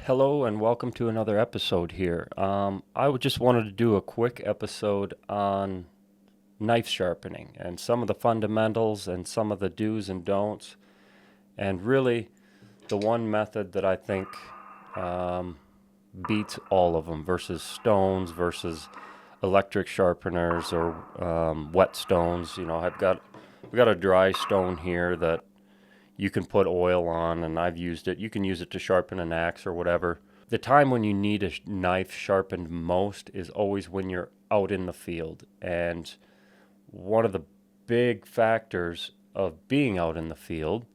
Hello and welcome to another episode here. Just wanted to do a quick episode on knife sharpening and some of the fundamentals and some of the do's and don'ts, and really the one method that I think um, beats all of them versus stones versus electric sharpeners or whetstones. We got a dry stone here that you can put oil on, and I've used it. You can use it to sharpen an axe or whatever. The time when you need a knife sharpened most is always when you're out in the field. And one of the big factors of being out in the field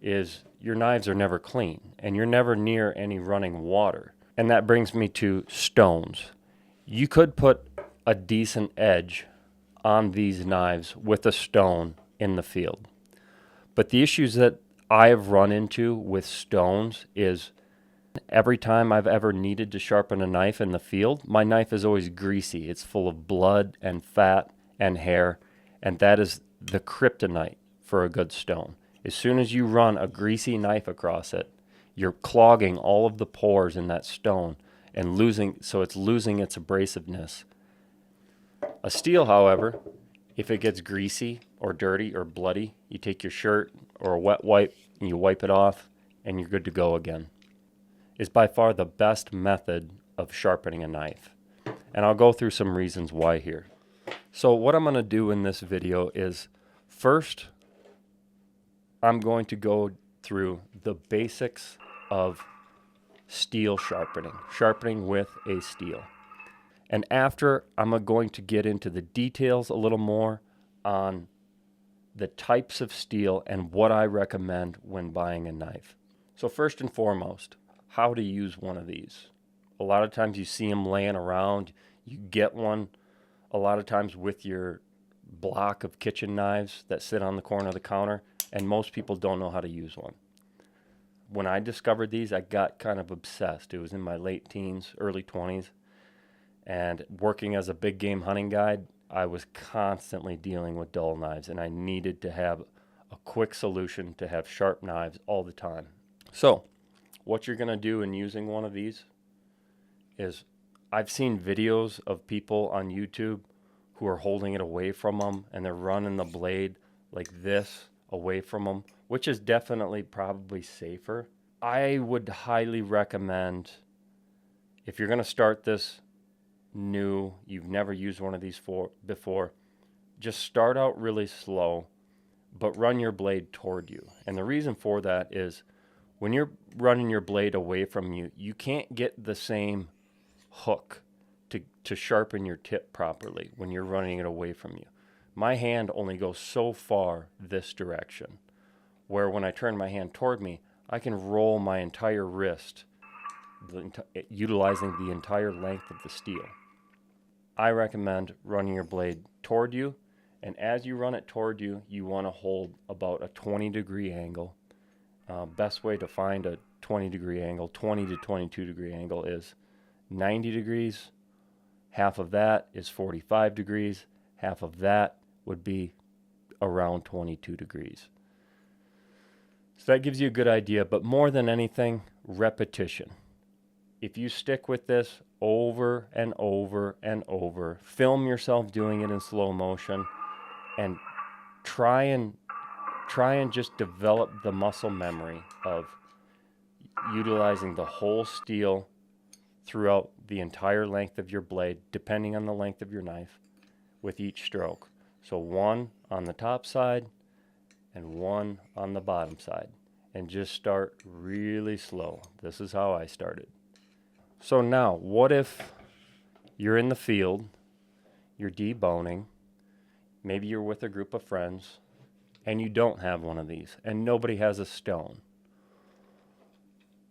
is your knives are never clean and you're never near any running water. And that brings me to stones. You could put a decent edge on these knives with a stone in the field. But the issues that I've run into with stones is every time I've ever needed to sharpen a knife in the field, my knife is always greasy. It's full of blood and fat and hair, and that is the kryptonite for a good stone. As soon as you run a greasy knife across it, you're clogging all of the pores in that stone and it's losing its abrasiveness. A steel, however, if it gets greasy or dirty or bloody, you take your shirt or a wet wipe and you wipe it off and you're good to go again. It's by far the best method of sharpening a knife. And I'll go through some reasons why here. So what I'm going to do in this video is first, I'm going to go through the basics of steel sharpening with a steel. And after, I'm going to get into the details a little more on the types of steel and what I recommend when buying a knife. So first and foremost, how to use one of these. A lot of times you see them laying around. You get one a lot of times with your block of kitchen knives that sit on the corner of the counter, and most people don't know how to use one. When I discovered these, I got kind of obsessed. It was in my late teens, early 20s. And working as a big game hunting guide, I was constantly dealing with dull knives, and I needed to have a quick solution to have sharp knives all the time. So, what you're going to do in using one of these is, I've seen videos of people on YouTube who are holding it away from them, and they're running the blade like this away from them, which is definitely probably safer. I would highly recommend, if you're going to start this new, you've never used one of these before, just start out really slow, but run your blade toward you. And the reason for that is when you're running your blade away from you, you can't get the same hook to sharpen your tip properly when you're running it away from you. My hand only goes so far this direction, where when I turn my hand toward me, I can roll my entire wrist, utilizing the entire length of the steel. I recommend running your blade toward you, and as you run it toward you, you want to hold about a 20-degree angle. Best way to find a 20-degree angle, 20 to 22-degree angle, is 90 degrees. Half of that is 45 degrees. Half of that would be around 22 degrees. So that gives you a good idea, but more than anything, repetition. If you stick with this over and over and over, film yourself doing it in slow motion, and try and just develop the muscle memory of utilizing the whole steel throughout the entire length of your blade, depending on the length of your knife, with each stroke. So one on the top side and one on the bottom side, and just start really slow. This is how I started. So now, what if you're in the field, you're deboning, maybe you're with a group of friends, and you don't have one of these, and nobody has a stone?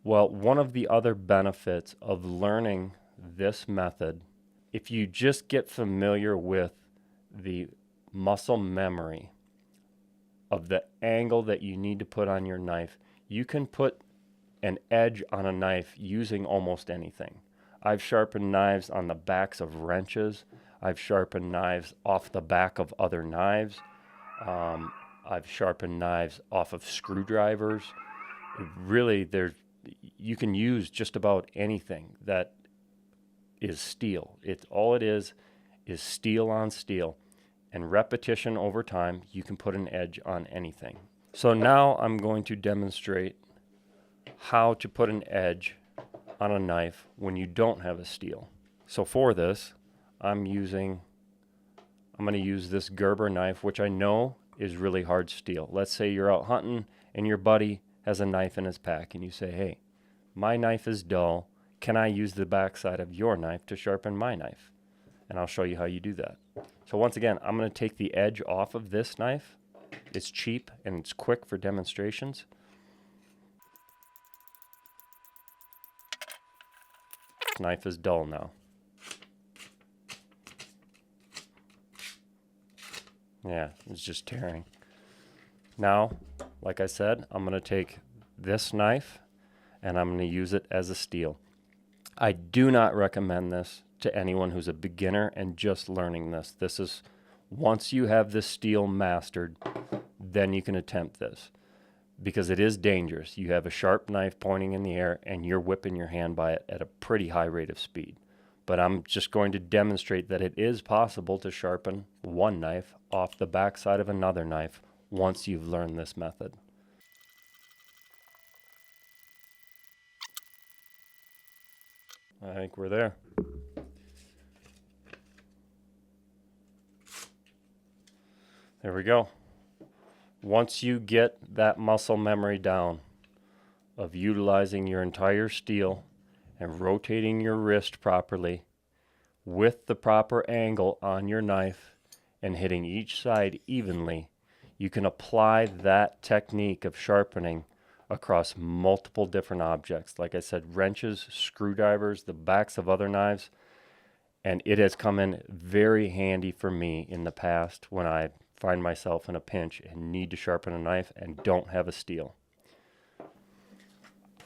Well, one of the other benefits of learning this method, if you just get familiar with the muscle memory of the angle that you need to put on your knife, you can put an edge on a knife using almost anything. I've sharpened knives on the backs of wrenches. I've sharpened knives off the back of other knives. I've sharpened knives off of screwdrivers. Really, there's you can use just about anything that is steel. All it is steel on steel, and repetition over time, you can put an edge on anything. So now I'm going to demonstrate how to put an edge on a knife when you don't have a steel. So for this, I'm going to use this Gerber knife, which I know is really hard steel. Let's say you're out hunting and your buddy has a knife in his pack and you say, hey, my knife is dull. Can I use the backside of your knife to sharpen my knife? And I'll show you how you do that. So once again, I'm going to take the edge off of this knife. It's cheap and it's quick for demonstrations. This knife is dull now. Yeah, it's just tearing. Now, like I said, I'm going to take this knife and I'm going to use it as a steel. I do not recommend this to anyone who's a beginner and just learning this. This is, once you have this steel mastered, then you can attempt this, because it is dangerous. You have a sharp knife pointing in the air and you're whipping your hand by it at a pretty high rate of speed. But I'm just going to demonstrate that it is possible to sharpen one knife off the backside of another knife once you've learned this method. I think we're there. There we go. Once you get that muscle memory down of utilizing your entire steel and rotating your wrist properly with the proper angle on your knife and hitting each side evenly, you can apply that technique of sharpening across multiple different objects. Like I said, wrenches, screwdrivers, the backs of other knives, and it has come in very handy for me in the past when I find myself in a pinch and need to sharpen a knife and don't have a steel.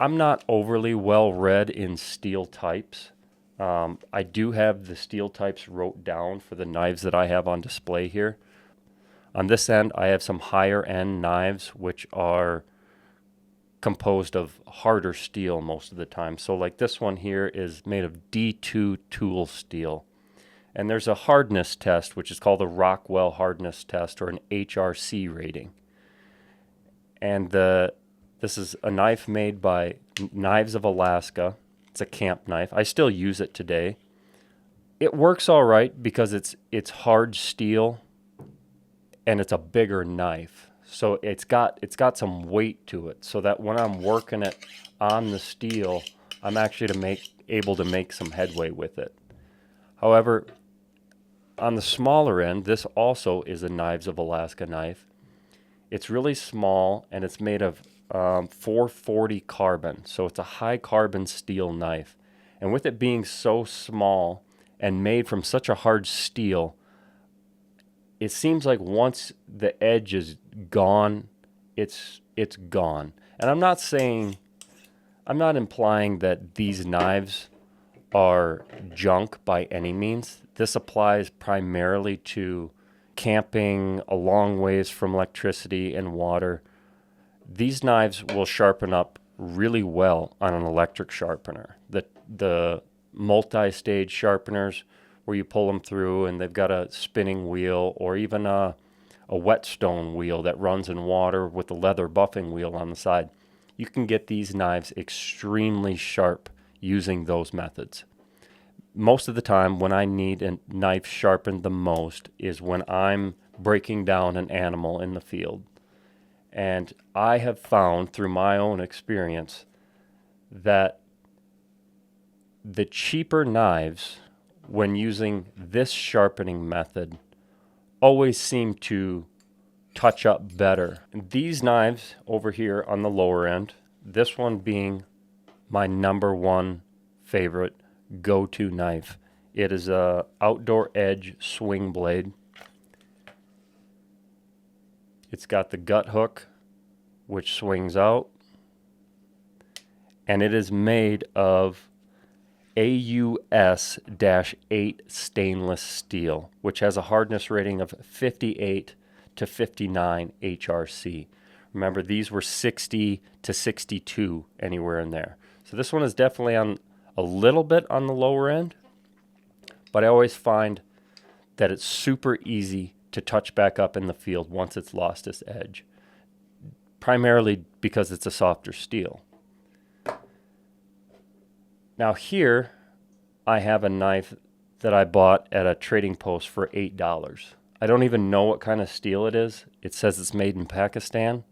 I'm not overly well read in steel types. I do have the steel types wrote down for the knives that I have on display here. On this end, I have some higher end knives which are composed of harder steel most of the time. So like this one here is made of D2 tool steel. And there's a hardness test, which is called the Rockwell hardness test, or an HRC rating. And this is a knife made by Knives of Alaska. It's a camp knife. I still use it today. It works all right because it's hard steel and it's a bigger knife. So it's got some weight to it, so that when I'm working it on the steel, I'm actually able to make some headway with it. However, on the smaller end, this also is a Knives of Alaska knife. It's really small and it's made of 440 carbon, so it's a high carbon steel knife. And with it being so small and made from such a hard steel, it seems like once the edge is gone, it's gone. And I'm not implying that these knives are junk by any means. This applies primarily to camping a long ways from electricity and water. These knives will sharpen up really well on an electric sharpener. The multi-stage sharpeners where you pull them through and they've got a spinning wheel, or even a whetstone wheel that runs in water with a leather buffing wheel on the side. You can get these knives extremely sharp using those methods. Most of the time when I need a knife sharpened the most is when I'm breaking down an animal in the field. And I have found through my own experience that the cheaper knives, when using this sharpening method, always seem to touch up better. These knives over here on the lower end, this one being my number one favorite go-to knife. It is a outdoor edge swing blade. It's got the gut hook, which swings out, and it is made of AUS-8 stainless steel, which has a hardness rating of 58 to 59 HRC. Remember, these were 60 to 62, anywhere in there. So this one is definitely on a little bit on the lower end, but I always find that it's super easy to touch back up in the field once it's lost its edge, primarily because it's a softer steel. Now here, I have a knife that I bought at a trading post for $8. I don't even know what kind of steel it is. It says it's made in Pakistan,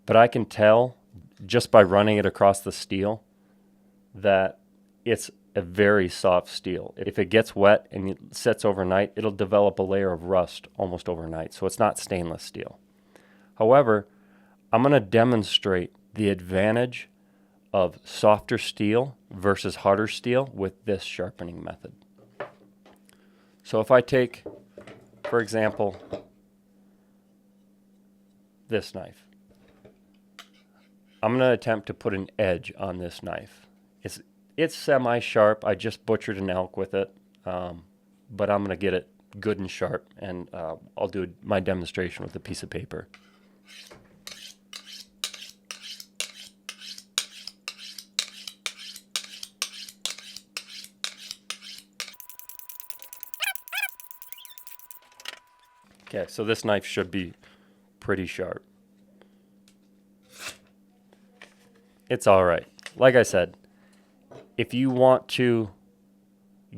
but I can tell just by running it across the steel that it's a very soft steel. If it gets wet and it sets overnight, it'll develop a layer of rust almost overnight, so it's not stainless steel. However, I'm going to demonstrate the advantage of softer steel versus harder steel with this sharpening method. So if I take, for example, this knife, I'm going to attempt to put an edge on this knife. It's semi-sharp. I just butchered an elk with it, but I'm going to get it good and sharp, and I'll do my demonstration with a piece of paper. Okay, so this knife should be pretty sharp. It's all right. Like I said, if you want to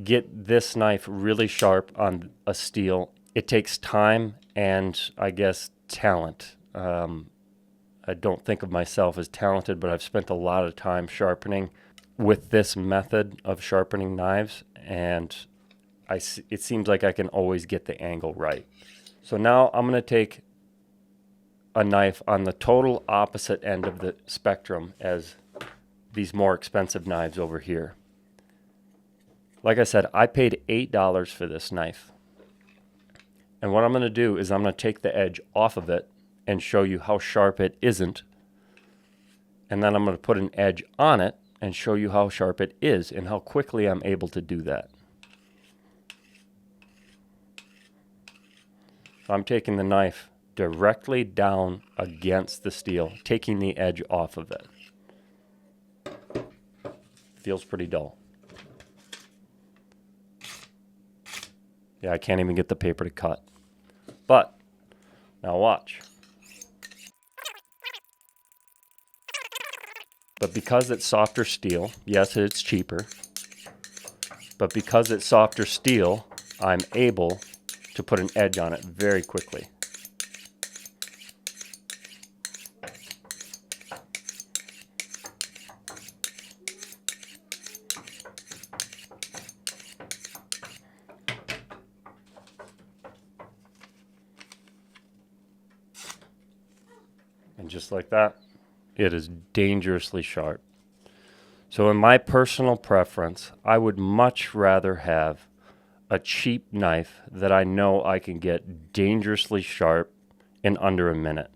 get this knife really sharp on a steel, it takes time and, I guess, talent. I don't think of myself as talented, but I've spent a lot of time sharpening with this method of sharpening knives, and it seems like I can always get the angle right. So now I'm going to take a knife on the total opposite end of the spectrum as these more expensive knives over here. Like I said, I paid $8 for this knife. And what I'm going to do is I'm going to take the edge off of it and show you how sharp it isn't. And then I'm going to put an edge on it and show you how sharp it is and how quickly I'm able to do that. So I'm taking the knife directly down against the steel, taking the edge off of it. Feels pretty dull. Yeah, I can't even get the paper to cut. But, now watch. But because it's softer steel, yes, it's cheaper, but because it's softer steel, I'm able to put an edge on it very quickly. And just like that, it is dangerously sharp. So in my personal preference, I would much rather have a cheap knife that I know I can get dangerously sharp in under a minute.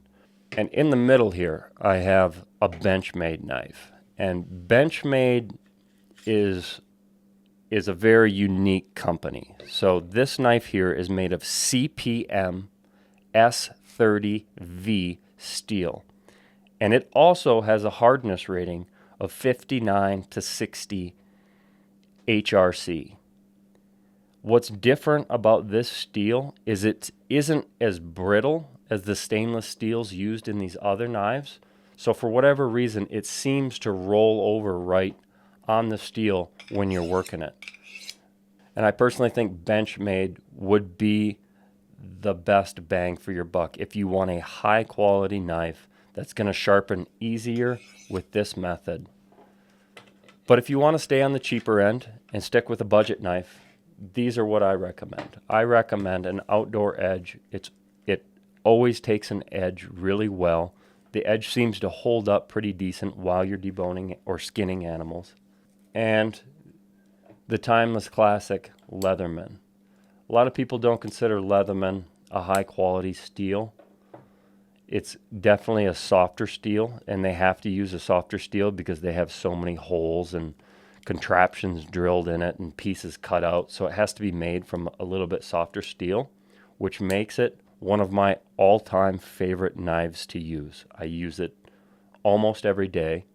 And in the middle here, I have a Benchmade knife. And Benchmade is a very unique company. So this knife here is made of CPM S30V steel. And it also has a hardness rating of 59 to 60 HRC. What's different about this steel is it isn't as brittle as the stainless steels used in these other knives. So for whatever reason, it seems to roll over right on the steel when you're working it. And I personally think Benchmade would be the best bang for your buck if you want a high quality knife that's going to sharpen easier with this method. But if you want to stay on the cheaper end and stick with a budget knife, these are what I recommend. I recommend an outdoor edge. It always takes an edge really well. The edge seems to hold up pretty decent while you're deboning or skinning animals. And the timeless classic Leatherman. A lot of people don't consider Leatherman a high quality steel. It's definitely a softer steel, and they have to use a softer steel because they have so many holes and contraptions drilled in it and pieces cut out. So it has to be made from a little bit softer steel, which makes it one of my all-time favorite knives to use. I use it almost every day.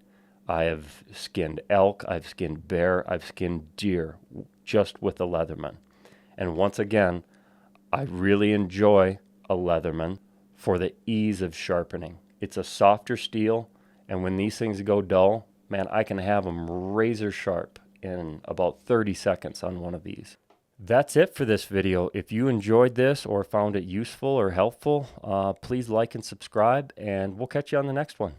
I have skinned elk, I've skinned bear, I've skinned deer just with a Leatherman. And once again, I really enjoy a Leatherman for the ease of sharpening. It's a softer steel, and when these things go dull, man, I can have them razor sharp in about 30 seconds on one of these. That's it for this video. If you enjoyed this or found it useful or helpful, please like and subscribe, and we'll catch you on the next one.